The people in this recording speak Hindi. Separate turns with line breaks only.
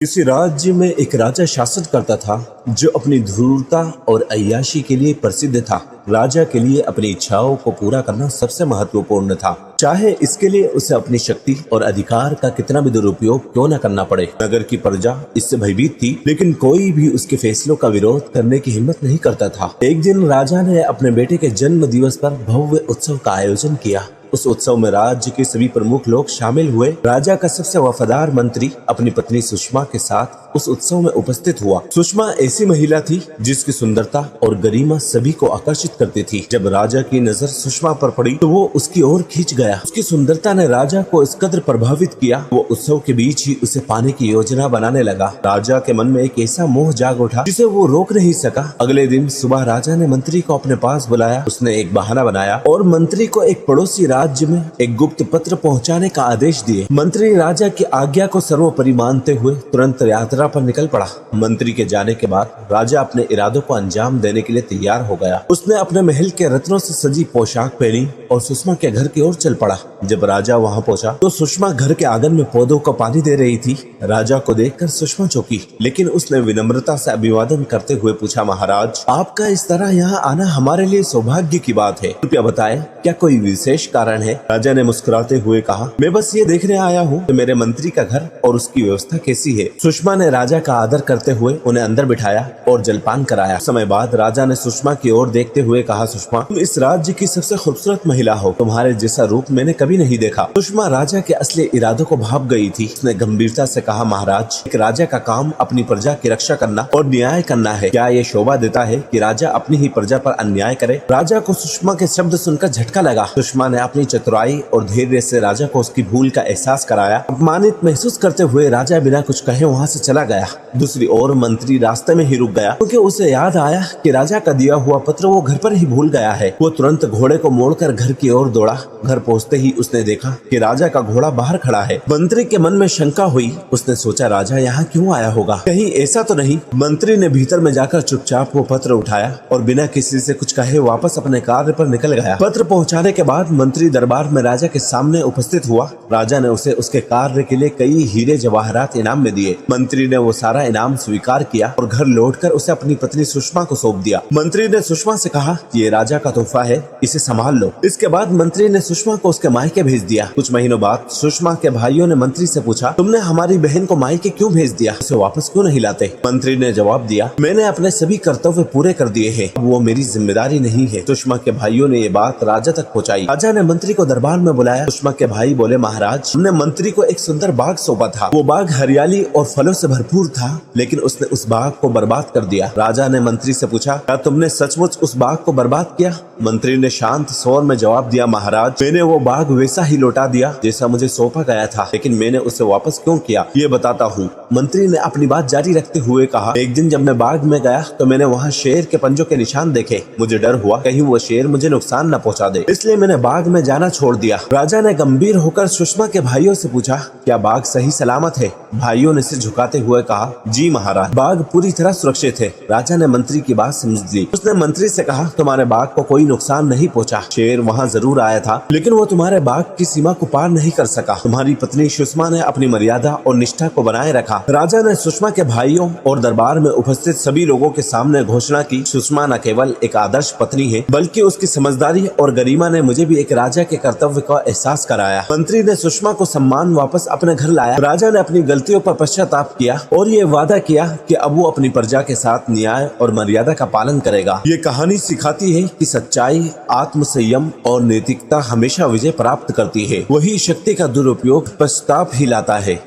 किसी राज्य में एक राजा शासन करता था जो अपनी धूर्तता और अय्याशी के लिए प्रसिद्ध था। राजा के लिए अपनी इच्छाओं को पूरा करना सबसे महत्वपूर्ण था, चाहे इसके लिए उसे अपनी शक्ति और अधिकार का कितना भी दुरुपयोग क्यों न करना पड़े। नगर की प्रजा इससे भयभीत थी, लेकिन कोई भी उसके फैसलों का विरोध करने की हिम्मत नहीं करता था। एक दिन राजा ने अपने बेटे के जन्म दिवस पर भव्य उत्सव का आयोजन किया। उस उत्सव में राज्य के सभी प्रमुख लोग शामिल हुए। राजा का सबसे वफादार मंत्री अपनी पत्नी सुषमा के साथ उस उत्सव में उपस्थित हुआ। सुषमा ऐसी महिला थी जिसकी सुंदरता और गरिमा सभी को आकर्षित करती थी। जब राजा की नजर सुषमा पर पड़ी तो वो उसकी ओर खींच गया। उसकी सुंदरता ने राजा को इस कदर प्रभावित किया, वो उत्सव के बीच ही उसे पाने की योजना बनाने लगा। राजा के मन में एक ऐसा मोह जाग उठा जिसे वो रोक नहीं सका। अगले दिन सुबह राजा ने मंत्री को अपने पास बुलाया। उसने एक बहाना बनाया और मंत्री को एक पड़ोसी राज्य में एक गुप्त पत्र पहुंचाने का आदेश दिए। मंत्री राजा की आज्ञा को सर्वोपरि मानते हुए तुरंत यात्रा पर निकल पड़ा। मंत्री के जाने के बाद राजा अपने इरादों को अंजाम देने के लिए तैयार हो गया। उसने अपने महल के रत्नों से सजी पोशाक पहनी और सुषमा के घर की ओर चल पड़ा। जब राजा वहां पहुंचा तो सुषमा घर के आंगन में पौधों को पानी दे रही थी। राजा को देखकर सुषमा चौंकी, लेकिन उसने विनम्रता से अभिवादन करते हुए पूछा, महाराज, आपका इस तरह यहाँ आना हमारे लिए सौभाग्य की बात है। कृपया बताएं, क्या कोई विशेष कारण है? राजा ने मुस्कुराते हुए कहा, मैं बस ये देखने आया हूँ कि मेरे मंत्री का घर और उसकी व्यवस्था कैसी है। सुषमा ने राजा का आदर करते हुए उन्हें अंदर बिठाया और जलपान कराया। समय बाद राजा ने सुषमा की ओर देखते हुए कहा, सुषमा, तुम इस राज्य की सबसे खूबसूरत महिला हो। तुम्हारे जैसा रूप मैंने कभी नहीं देखा। सुषमा राजा के असली इरादों को भाप गई थी। उसने गंभीरता से कहा, महाराज, एक राजा का काम अपनी प्रजा की रक्षा करना और न्याय करना है। क्या ये शोभा देता है कि राजा अपनी ही प्रजा पर अन्याय करे? राजा को सुषमा के शब्द सुनकर झटका लगा। सुषमा ने अपनी चतुराई और धैर्य से राजा को उसकी भूल का एहसास कराया। अपमानित महसूस करते हुए राजा बिना कुछ कहे वहाँ से चला गया। दूसरी ओर मंत्री रास्ते में ही रुक गया, क्योंकि उसे याद आया कि राजा का दिया हुआ पत्र वो घर पर ही भूल गया है। वो तुरंत घोड़े को मोड़कर घर की ओर दौड़ा। घर पहुँचते ही उसने देखा कि राजा का घोड़ा बाहर खड़ा है। मंत्री के मन में शंका हुई। उसने सोचा, राजा यहाँ क्यों आया होगा? कहीं ऐसा तो नहीं? मंत्री ने भीतर में जाकर चुपचाप वो पत्र उठाया और बिना किसी से कुछ कहे वापस अपने कार्य पर निकल गया। पत्र पहुँचाने के बाद मंत्री दरबार में राजा के सामने उपस्थित हुआ। राजा ने उसे उसके कार्य के लिए कई हीरे जवाहरात इनाम में दिए। मंत्री ने वो सारा इनाम स्वीकार किया और घर लौटकर उसे अपनी पत्नी सुषमा को सौंप दिया। मंत्री ने सुषमा से कहा, ये राजा का तोहफा है, इसे संभाल लो। इसके बाद मंत्री ने सुषमा को उसके मायके भेज दिया। कुछ महीनों बाद सुषमा के भाइयों ने मंत्री से पूछा, तुमने हमारी बहन को मायके क्यों भेज दिया? उसे वापस क्यों नहीं लाते? मंत्री ने जवाब दिया, मैंने अपने सभी कर्तव्य पूरे कर दिए हैं, वो मेरी जिम्मेदारी नहीं है। सुषमा के भाइयों ने ये बात राजा तक पहुँचाई। राजा ने मंत्री को दरबार में बुलाया। सुषमा के भाई बोले, महाराज, हमने मंत्री को एक सुंदर बाग सौंपा था। वो बाग हरियाली और फलों से भरपूर था, लेकिन उसने उस बाग को बर्बाद कर दिया। राजा ने मंत्री से पूछा, क्या तुमने सचमुच उस बाग को बर्बाद किया? मंत्री ने शांत स्वर में जवाब दिया, महाराज, मैंने वो बाग वैसा ही लौटा दिया जैसा मुझे सौंपा गया था, लेकिन मैंने उसे वापस क्यों किया ये बताता हूँ। मंत्री ने अपनी बात जारी रखते हुए कहा, एक दिन जब मैं बाग में गया तो मैंने वहाँ शेर के पंजों के निशान देखे। मुझे डर हुआ कहीं वो शेर मुझे नुकसान न पहुँचा दे, इसलिए मैंने बाग में जाना छोड़ दिया। राजा ने गंभीर होकर सुषमा के भाइयों से पूछा, क्या बाग सही सलामत है? भाइयों ने सिर झुकाते हुए कहा, जी महाराज, बाग पूरी तरह सुरक्षित है। राजा ने मंत्री की बात समझ ली। उसने मंत्री से कहा, तुम्हारे बाग को कोई नुकसान नहीं पहुंचा। शेर वहां जरूर आया था, लेकिन वो तुम्हारे बाग की सीमा को पार नहीं कर सका। तुम्हारी पत्नी सुषमा ने अपनी मर्यादा और निष्ठा को बनाए रखा। राजा ने सुषमा के भाइयों और दरबार में उपस्थित सभी लोगों के सामने घोषणा की, सुषमा न केवल एक आदर्श पत्नी है, बल्कि उसकी समझदारी और गरिमा ने मुझे भी एक राजा के कर्तव्य का एहसास कराया। मंत्री ने सुषमा को सम्मान वापस अपने घर लाया। राजा ने अपनी गलतियों पर पश्चाताप किया और ये वादा किया कि अब वो अपनी प्रजा के साथ न्याय और मर्यादा का पालन करेगा। ये कहानी सिखाती है कि सच्चाई, आत्मसंयम और नैतिकता हमेशा विजय प्राप्त करती है। वही शक्ति का दुरुपयोग पश्चाताप ही लाता है।